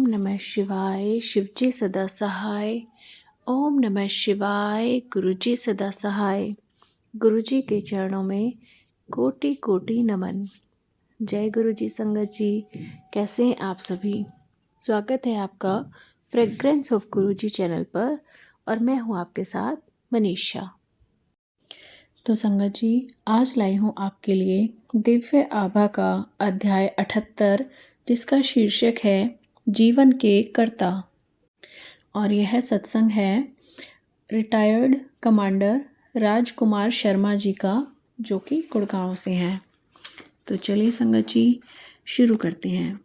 ओम नमः शिवाय। शिवजी सदा सहाय। ओम नमः शिवाय। गुरुजी सदा सहाय। गुरुजी के चरणों में कोटि कोटि नमन। जय गुरुजी संगत जी। कैसे हैं आप सभी? स्वागत है आपका फ्रेग्रेंस ऑफ गुरुजी चैनल पर और मैं हूं आपके साथ मनीषा। तो संगत जी, आज लाई हूं आपके लिए दिव्य आभा का अध्याय 78, जिसका शीर्षक है जीवन के कर्ता। और यह सत्संग है रिटायर्ड कमांडर राजकुमार शर्मा जी का, जो कि गुड़गांव से हैं। तो चलिए संगत जी, शुरू करते हैं।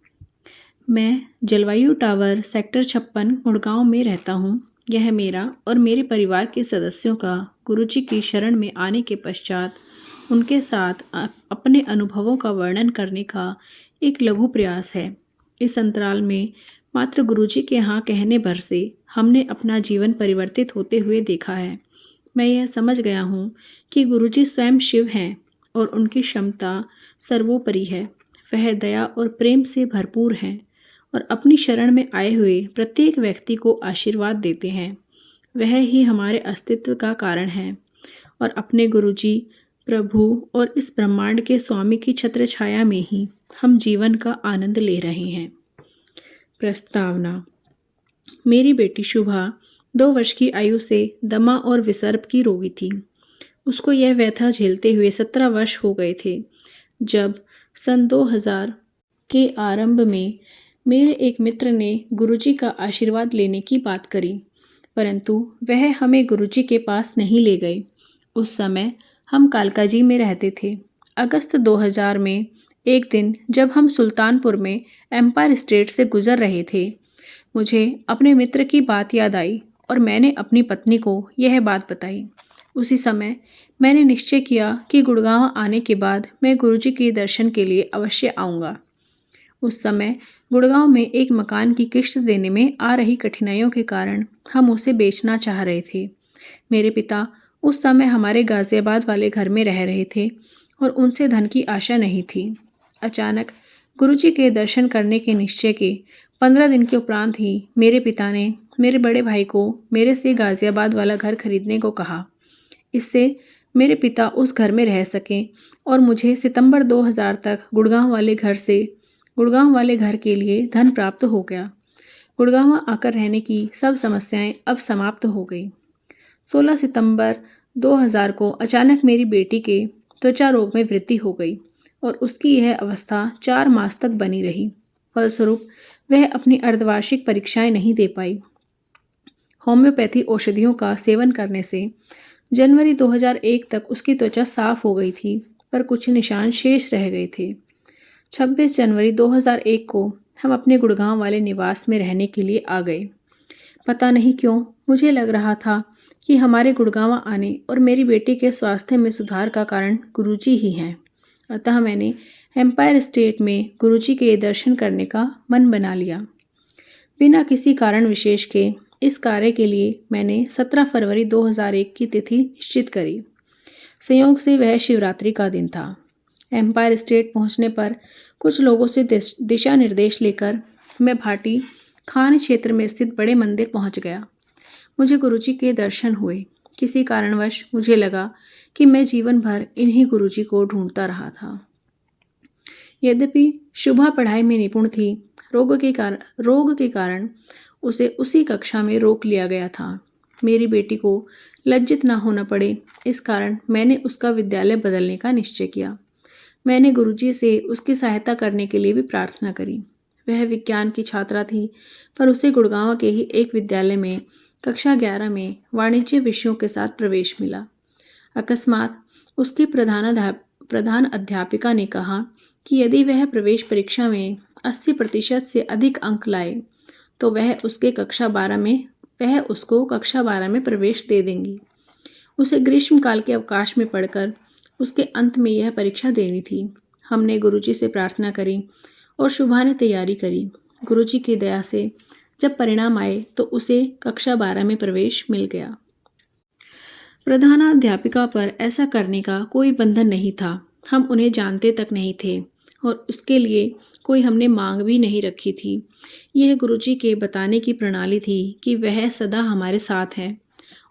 मैं जलवायु टावर सेक्टर 56 गुड़गांव में रहता हूँ। यह मेरा और मेरे परिवार के सदस्यों का गुरुजी की शरण में आने के पश्चात उनके साथ अपने अनुभवों का वर्णन करने का एक लघु प्रयास है। इस अंतराल में मात्र गुरुजी के हाँ कहने भर से हमने अपना जीवन परिवर्तित होते हुए देखा है। मैं यह समझ गया हूँ कि गुरुजी स्वयं शिव हैं और उनकी क्षमता सर्वोपरि है। वह दया और प्रेम से भरपूर हैं और अपनी शरण में आए हुए प्रत्येक व्यक्ति को आशीर्वाद देते हैं। वह ही हमारे अस्तित्व का कारण है और अपने गुरुजी, प्रभु और इस ब्रह्मांड के स्वामी की छत्र छाया में ही हम जीवन का आनंद ले रहे हैं। प्रस्तावना। मेरी बेटी शुभा 2 वर्ष की आयु से दमा और विसर्प की रोगी थी। उसको यह व्यथा झेलते हुए 17 वर्ष हो गए थे जब सन 2000 के आरंभ में मेरे एक मित्र ने गुरुजी का आशीर्वाद लेने की बात करी, परंतु वह हमें गुरुजी के पास नहीं ले गए। उस समय हम कालकाजी में रहते थे। अगस्त 2000 में एक दिन जब हम सुल्तानपुर में एम्पायर स्टेट से गुजर रहे थे, मुझे अपने मित्र की बात याद आई और मैंने अपनी पत्नी को यह बात बताई। उसी समय मैंने निश्चय किया कि गुड़गांव आने के बाद मैं गुरुजी के दर्शन के लिए अवश्य आऊँगा। उस समय गुड़गांव में एक मकान की किश्त देने में आ रही कठिनाइयों के कारण हम उसे बेचना चाह रहे थे। मेरे पिता उस समय हमारे गाजियाबाद वाले घर में रह रहे थे और उनसे धन की आशा नहीं थी। अचानक गुरुजी के दर्शन करने के निश्चय के 15 दिन के उपरांत ही मेरे पिता ने मेरे बड़े भाई को मेरे से गाजियाबाद वाला घर खरीदने को कहा। इससे मेरे पिता उस घर में रह सकें और मुझे सितंबर 2000 तक गुड़गांव वाले घर के लिए धन प्राप्त हो गया। गुड़गांव आकर रहने की सब समस्याएं अब समाप्त हो गई। 16 सितंबर 2000 को अचानक मेरी बेटी के त्वचा रोग में वृद्धि हो गई और उसकी यह अवस्था 4 मास तक बनी रही। फलस्वरूप वह अपनी अर्धवार्षिक परीक्षाएं नहीं दे पाई। होम्योपैथी औषधियों का सेवन करने से जनवरी 2001 तक उसकी त्वचा साफ हो गई थी, पर कुछ निशान शेष रह गए थे। 26 जनवरी 2001 को हम अपने गुड़गांव वाले निवास में रहने के लिए आ गए। पता नहीं क्यों मुझे लग रहा था कि हमारे गुड़गांव आने और मेरी बेटी के स्वास्थ्य में सुधार का कारण गुरुजी ही हैं। अतः मैंने एम्पायर स्टेट में गुरुजी के दर्शन करने का मन बना लिया। बिना किसी कारण विशेष के इस कार्य के लिए मैंने 17 फरवरी 2001 की तिथि निश्चित करी। संयोग से वह शिवरात्रि का दिन था। एम्पायर स्टेट पहुंचने पर कुछ लोगों से दिशा निर्देश लेकर मैं भाटी खान क्षेत्र में स्थित बड़े मंदिर पहुंच गया। मुझे गुरुजी के दर्शन हुए। किसी कारणवश मुझे लगा कि मैं जीवन भर इन्हीं गुरुजी को ढूंढता रहा था। यद्यपि शुभा पढ़ाई में निपुण थी, रोग के कारण उसे उसी कक्षा में रोक लिया गया था। मेरी बेटी को लज्जित न होना पड़े, इस कारण मैंने उसका विद्यालय बदलने का निश्चय किया। मैंने गुरुजी से उसकी सहायता करने के लिए भी प्रार्थना करी। वह विज्ञान की छात्रा थी, पर उसे गुड़गांव के ही एक विद्यालय में कक्षा 11 में वाणिज्य विषयों के साथ प्रवेश मिला। अकस्मात उसकी प्रधान अध्यापिका ने कहा कि यदि वह प्रवेश परीक्षा में 80% से अधिक अंक लाए तो वह उसको कक्षा 12 में प्रवेश दे देंगी। उसे ग्रीष्मकाल के अवकाश में पढ़कर उसके अंत में यह परीक्षा देनी थी। हमने गुरुजी से प्रार्थना करी और शुभा ने तैयारी करी। गुरुजी की दया से जब परिणाम आए तो उसे कक्षा 12 में प्रवेश मिल गया। प्रधानाध्यापिका पर ऐसा करने का कोई बंधन नहीं था। हम उन्हें जानते तक नहीं थे और उसके लिए कोई हमने मांग भी नहीं रखी थी। यह गुरुजी के बताने की प्रणाली थी कि वह सदा हमारे साथ हैं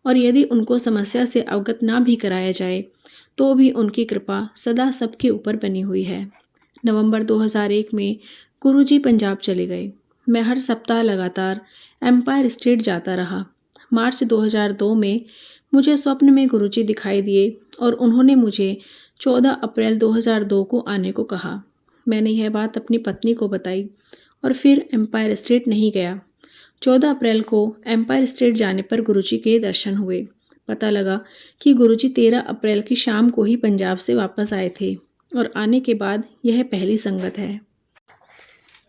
और यदि उनको समस्या से अवगत ना भी कराया जाए तो भी उनकी कृपा सदा सबके ऊपर बनी हुई है। नवंबर 2001 में गुरुजी पंजाब चले गए। मैं हर सप्ताह लगातार एम्पायर स्टेट जाता रहा। मार्च 2002 में मुझे स्वप्न में गुरुजी दिखाई दिए और उन्होंने मुझे 14 अप्रैल 2002 को आने को कहा। मैंने यह बात अपनी पत्नी को बताई और फिर एम्पायर स्टेट नहीं गया। 14 अप्रैल को एम्पायर स्टेट जाने पर गुरुजी के दर्शन हुए। पता लगा कि गुरुजी 13 अप्रैल की शाम को ही पंजाब से वापस आए थे और आने के बाद यह पहली संगत है।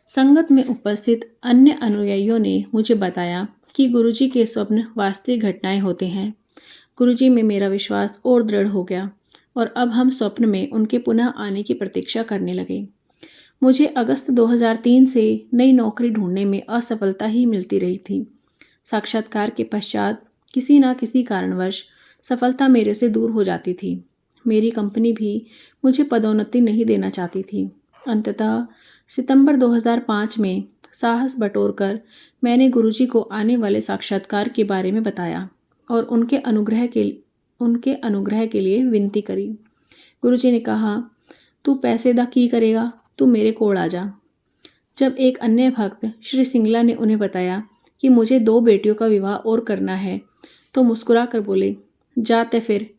संगत में उपस्थित अन्य अनुयायियों ने मुझे बताया कि गुरुजी के स्वप्न वास्तविक घटनाएं होते हैं। गुरुजी में मेरा विश्वास और दृढ़ हो गया और अब हम स्वप्न में उनके पुनः आने की प्रतीक्षा करने लगे। मुझे अगस्त 2003 से नई नौकरी ढूंढने में असफलता ही मिलती रही थी। साक्षात्कार के पश्चात किसी न किसी कारणवश सफलता मेरे से दूर हो जाती थी। मेरी कंपनी भी मुझे पदोन्नति नहीं देना चाहती थी। अंततः सितंबर 2005 में साहस बटोरकर मैंने गुरुजी को आने वाले साक्षात्कार के बारे में बताया और उनके अनुग्रह के लिए विनती करी। गुरुजी ने कहा, तू पैसे दा की करेगा, तू मेरे कोल आ जा। जब एक अन्य भक्त श्री सिंगला ने उन्हें बताया कि मुझे 2 बेटियों का विवाह और करना है तो मुस्कुरा कर बोले, जाते फिर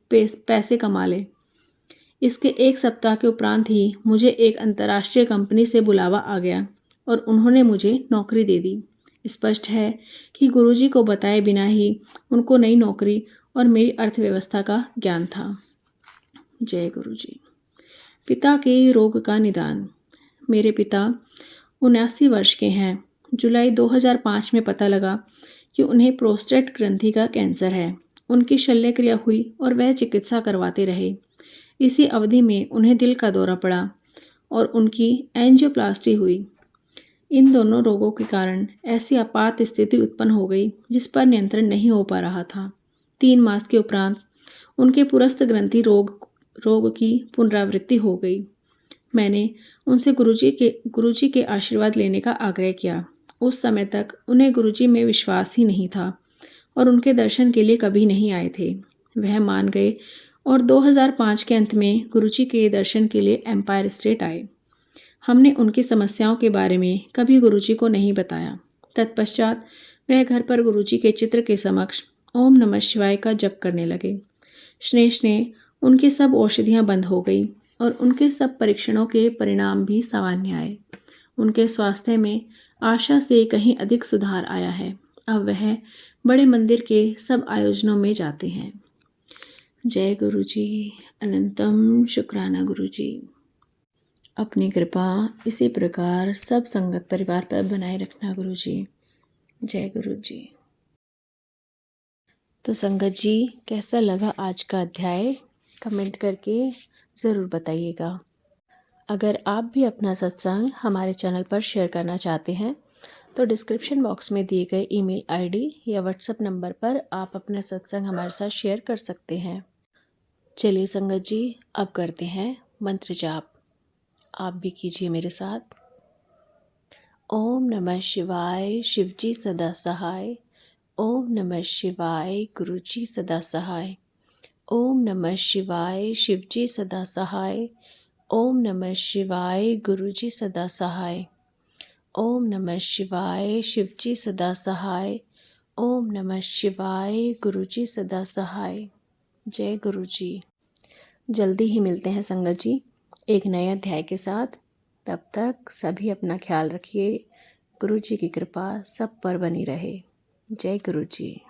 पैसे कमा ले। इसके 1 सप्ताह के उपरांत ही मुझे एक अंतर्राष्ट्रीय कंपनी से बुलावा आ गया और उन्होंने मुझे नौकरी दे दी। स्पष्ट है कि गुरुजी को बताए बिना ही उनको नई नौकरी और मेरी अर्थव्यवस्था का ज्ञान था। जय गुरुजी। पिता के रोग का निदान। मेरे पिता 79 वर्ष के हैं। जुलाई 2005 में पता लगा कि उन्हें प्रोस्टेट ग्रंथि का कैंसर है। उनकी शल्य क्रिया हुई और वह चिकित्सा करवाते रहे। इसी अवधि में उन्हें दिल का दौरा पड़ा और उनकी एंजियोप्लास्टी हुई। इन दोनों रोगों के कारण ऐसी आपात स्थिति उत्पन्न हो गई जिस पर नियंत्रण नहीं हो पा रहा था। 3 मास के उपरांत उनके पुरस्थ ग्रंथि रोग की पुनरावृत्ति हो गई। मैंने उनसे गुरुजी के आशीर्वाद लेने का आग्रह किया। उस समय तक उन्हें गुरुजी में विश्वास ही नहीं था और उनके दर्शन के लिए कभी नहीं आए थे। वह मान गए और 2005 के अंत में गुरुजी के दर्शन के लिए एम्पायर स्टेट आए। हमने उनकी समस्याओं के बारे में कभी गुरुजी को नहीं बताया। तत्पश्चात वह घर पर गुरुजी के चित्र के समक्ष ओम नमः शिवाय का जप करने लगे। स्नेह उनकी सब औषधियाँ बंद हो गई और उनके सब परीक्षणों के परिणाम भी सामान्य आए। उनके स्वास्थ्य में आशा से कहीं अधिक सुधार आया है। अब वह बड़े मंदिर के सब आयोजनों में जाते हैं। जय गुरुजी। अनंतम शुक्राना गुरुजी। अपनी कृपा इसी प्रकार सब संगत परिवार पर बनाए रखना गुरुजी। जय गुरुजी। तो संगत जी, कैसा लगा आज का अध्याय? कमेंट करके ज़रूर बताइएगा। अगर आप भी अपना सत्संग हमारे चैनल पर शेयर करना चाहते हैं तो डिस्क्रिप्शन बॉक्स में दिए गए ईमेल आईडी या व्हाट्सएप नंबर पर आप अपना सत्संग हमारे साथ शेयर कर सकते हैं। चलिए संगत जी, अब करते हैं मंत्र जाप। आप भी कीजिए मेरे साथ। ओम नमः शिवाय, शिवजी सदा सहाय। ओम नमः शिवाय, गुरुजी सदा सहाय। ओम नमः शिवाय, शिवजी सदा सहाय। ओम नमः शिवाय, गुरुजी सदा सहाय। ओम नमः शिवाय, शिवजी सदा सहाय। ओम नमः शिवाय, गुरुजी सदा सहाय। जय गुरुजी। जल्दी ही मिलते हैं संगत जी एक नए अध्याय के साथ। तब तक सभी अपना ख्याल रखिए। गुरुजी की कृपा सब पर बनी रहे। जय गुरुजी।